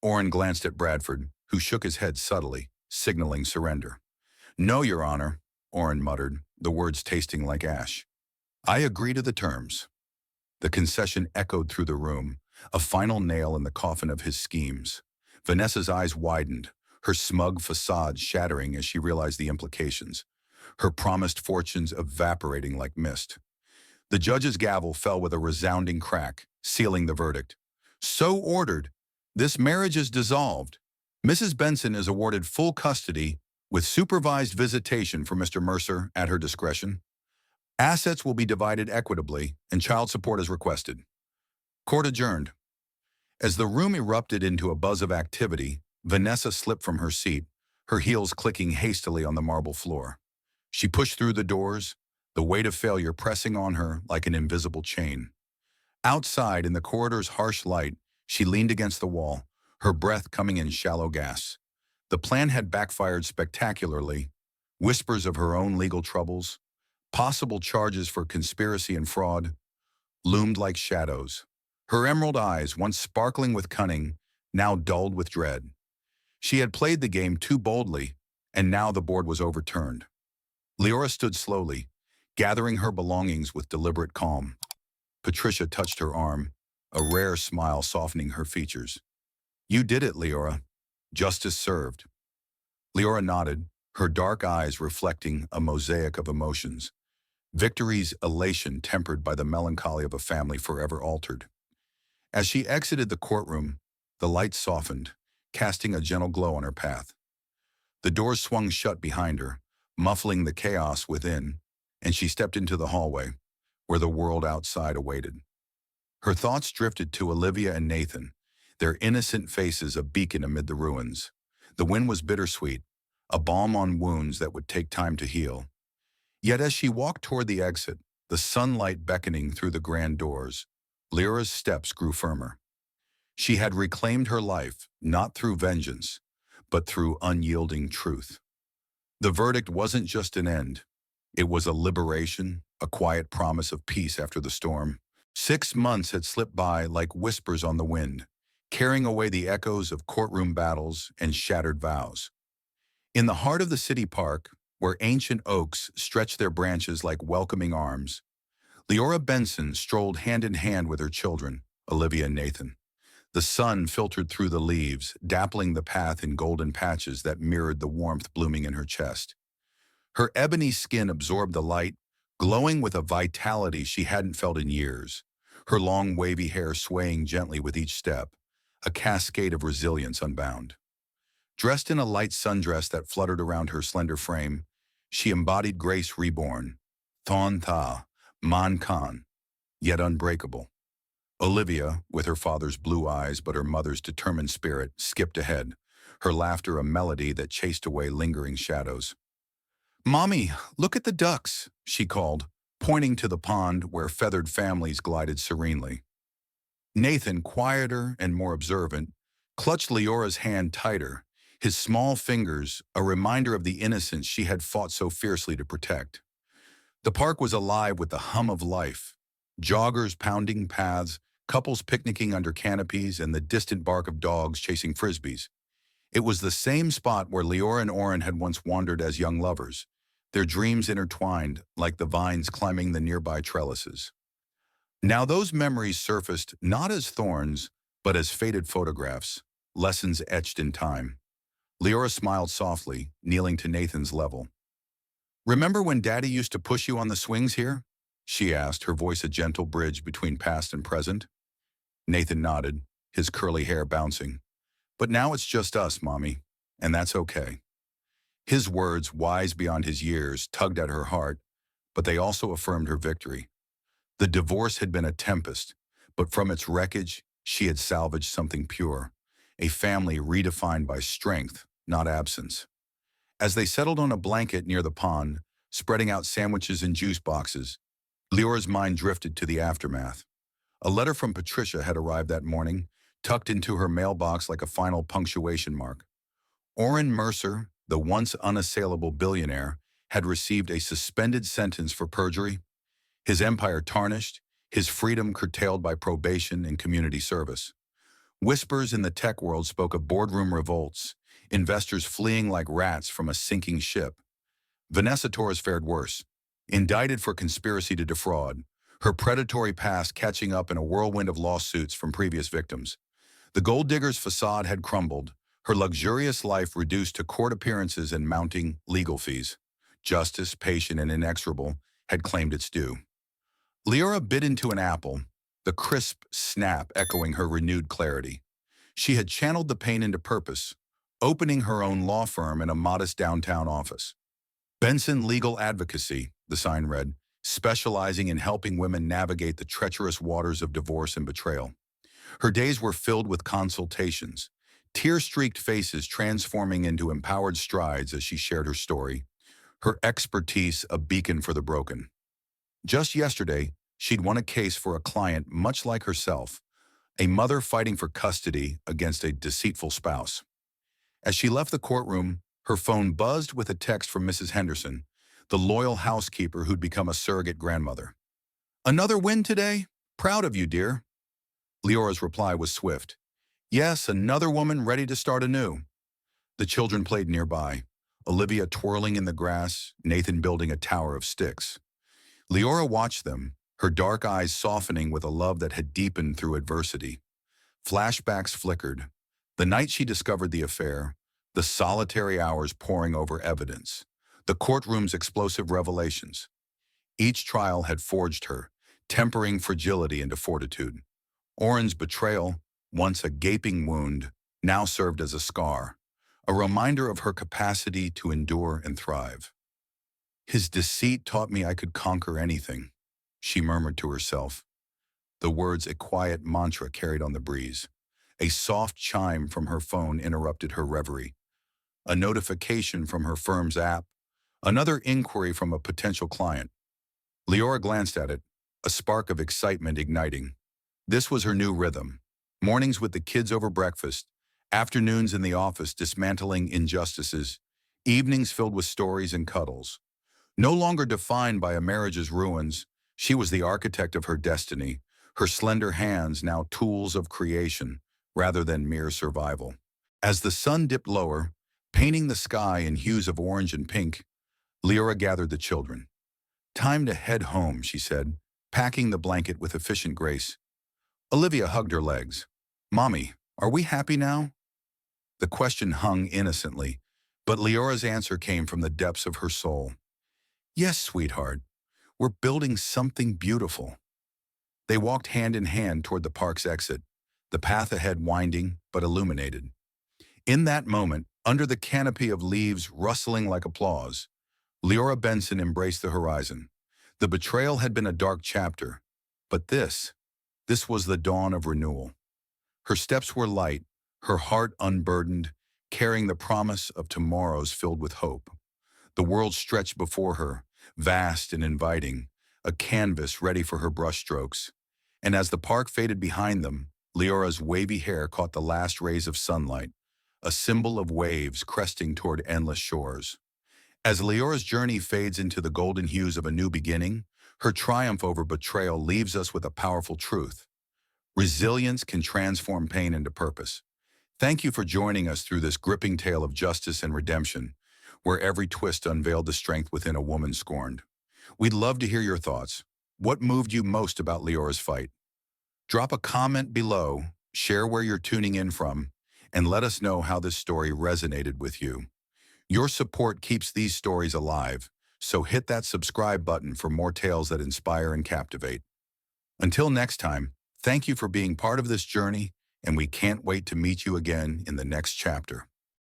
Orin glanced at Bradford, who shook his head subtly, signaling surrender. No, Your Honor, Orin muttered, the words tasting like ash. I agree to the terms. The concession echoed through the room, a final nail in the coffin of his schemes. Vanessa's eyes widened, her smug facade shattering as she realized the implications, her promised fortunes evaporating like mist. The judge's gavel fell with a resounding crack, sealing the verdict. So ordered. This marriage is dissolved. Mrs. Benson is awarded full custody with supervised visitation for Mr. Mercer at her discretion. Assets will be divided equitably and child support as requested. Court adjourned. As the room erupted into a buzz of activity, Vanessa slipped from her seat, her heels clicking hastily on the marble floor. She pushed through the doors, the weight of failure pressing on her like an invisible chain. Outside, in the corridor's harsh light, she leaned against the wall, her breath coming in shallow gasps. The plan had backfired spectacularly. Whispers of her own legal troubles, possible charges for conspiracy and fraud, loomed like shadows. Her emerald eyes, once sparkling with cunning, now dulled with dread. She had played the game too boldly, and now the board was overturned. Liora stood slowly, gathering her belongings with deliberate calm. Patricia touched her arm, a rare smile softening her features. You did it, Liora. Justice served. Liora nodded, her dark eyes reflecting a mosaic of emotions. Victory's elation tempered by the melancholy of a family forever altered. As she exited the courtroom, the light softened, casting a gentle glow on her path. The doors swung shut behind her, muffling the chaos within, and she stepped into the hallway, where the world outside awaited. Her thoughts drifted to Olivia and Nathan, their innocent faces a beacon amid the ruins. The wind was bittersweet, a balm on wounds that would take time to heal. Yet as she walked toward the exit, the sunlight beckoning through the grand doors, Lyra's steps grew firmer. She had reclaimed her life, not through vengeance, but through unyielding truth. The verdict wasn't just an end. It was a liberation, a quiet promise of peace after the storm. 6 months had slipped by like whispers on the wind, carrying away the echoes of courtroom battles and shattered vows. In the heart of the city park, where ancient oaks stretched their branches like welcoming arms, Liora Benson strolled hand in hand with her children, Olivia and Nathan. The sun filtered through the leaves, dappling the path in golden patches that mirrored the warmth blooming in her chest. Her ebony skin absorbed the light, glowing with a vitality she hadn't felt in years, her long wavy hair swaying gently with each step, a cascade of resilience unbound. Dressed in a light sundress that fluttered around her slender frame, she embodied grace reborn, Thon Tha, Man Khan, yet unbreakable. Olivia, with her father's blue eyes but her mother's determined spirit, skipped ahead, her laughter a melody that chased away lingering shadows. "Mommy, look at the ducks," she called, pointing to the pond where feathered families glided serenely. Nathan, quieter and more observant, clutched Leora's hand tighter, his small fingers a reminder of the innocence she had fought so fiercely to protect. The park was alive with the hum of life. Joggers pounding paths, couples picnicking under canopies, and the distant bark of dogs chasing frisbees. It was the same spot where Liora and Orin had once wandered as young lovers, their dreams intertwined like the vines climbing the nearby trellises. Now those memories surfaced not as thorns, but as faded photographs, lessons etched in time. Liora smiled softly, kneeling to Nathan's level. "Remember when Daddy used to push you on the swings here?" she asked, her voice a gentle bridge between past and present. Nathan nodded, his curly hair bouncing. "But now it's just us, Mommy, and that's okay." His words, wise beyond his years, tugged at her heart, but they also affirmed her victory. The divorce had been a tempest, but from its wreckage, she had salvaged something pure, a family redefined by strength, not absence. As they settled on a blanket near the pond, spreading out sandwiches and juice boxes, Leora's mind drifted to the aftermath. A letter from Patricia had arrived that morning, tucked into her mailbox like a final punctuation mark. Orin Mercer, the once unassailable billionaire, had received a suspended sentence for perjury, his empire tarnished, his freedom curtailed by probation and community service. Whispers in the tech world spoke of boardroom revolts, investors fleeing like rats from a sinking ship. Vanessa Torres fared worse. Indicted for conspiracy to defraud, her predatory past catching up in a whirlwind of lawsuits from previous victims. The gold digger's facade had crumbled, her luxurious life reduced to court appearances and mounting legal fees. Justice, patient and inexorable, had claimed its due. Liora bit into an apple, the crisp snap echoing her renewed clarity. She had channeled the pain into purpose, opening her own law firm in a modest downtown office. Benson Legal Advocacy, the sign read, specializing in helping women navigate the treacherous waters of divorce and betrayal. Her days were filled with consultations, tear-streaked faces transforming into empowered strides as she shared her story, her expertise a beacon for the broken. Just yesterday, she'd won a case for a client much like herself, a mother fighting for custody against a deceitful spouse. As she left the courtroom, her phone buzzed with a text from Mrs. Henderson, the loyal housekeeper who'd become a surrogate grandmother. "Another win today? Proud of you, dear." Leora's reply was swift. "Yes, another woman ready to start anew." The children played nearby, Olivia twirling in the grass, Nathan building a tower of sticks. Liora watched them, her dark eyes softening with a love that had deepened through adversity. Flashbacks flickered. The night she discovered the affair, the solitary hours poring over evidence, the courtroom's explosive revelations. Each trial had forged her, tempering fragility into fortitude. Orin's betrayal, once a gaping wound, now served as a scar, a reminder of her capacity to endure and thrive. "His deceit taught me I could conquer anything," she murmured to herself. The words a quiet mantra carried on the breeze. A soft chime from her phone interrupted her reverie. A notification from her firm's app. Another inquiry from a potential client. Liora glanced at it, a spark of excitement igniting. This was her new rhythm. Mornings with the kids over breakfast, afternoons in the office dismantling injustices, evenings filled with stories and cuddles. No longer defined by a marriage's ruins, she was the architect of her destiny, her slender hands now tools of creation rather than mere survival. As the sun dipped lower, painting the sky in hues of orange and pink, Liora gathered the children. "Time to head home," she said, packing the blanket with efficient grace. Olivia hugged her legs. "Mommy, are we happy now?" The question hung innocently, but Leora's answer came from the depths of her soul. "Yes, sweetheart. We're building something beautiful." They walked hand in hand toward the park's exit, the path ahead winding but illuminated. In that moment, under the canopy of leaves rustling like applause, Liora Benson embraced the horizon. The betrayal had been a dark chapter, but this was the dawn of renewal. Her steps were light, her heart unburdened, carrying the promise of tomorrows filled with hope. The world stretched before her, vast and inviting, a canvas ready for her brushstrokes. And as the park faded behind them, Leora's wavy hair caught the last rays of sunlight, a symbol of waves cresting toward endless shores. As Leora's journey fades into the golden hues of a new beginning, her triumph over betrayal leaves us with a powerful truth. Resilience can transform pain into purpose. Thank you for joining us through this gripping tale of justice and redemption, where every twist unveiled the strength within a woman scorned. We'd love to hear your thoughts. What moved you most about Leora's fight? Drop a comment below, share where you're tuning in from, and let us know how this story resonated with you. Your support keeps these stories alive, so hit that subscribe button for more tales that inspire and captivate. Until next time, thank you for being part of this journey, and we can't wait to meet you again in the next chapter.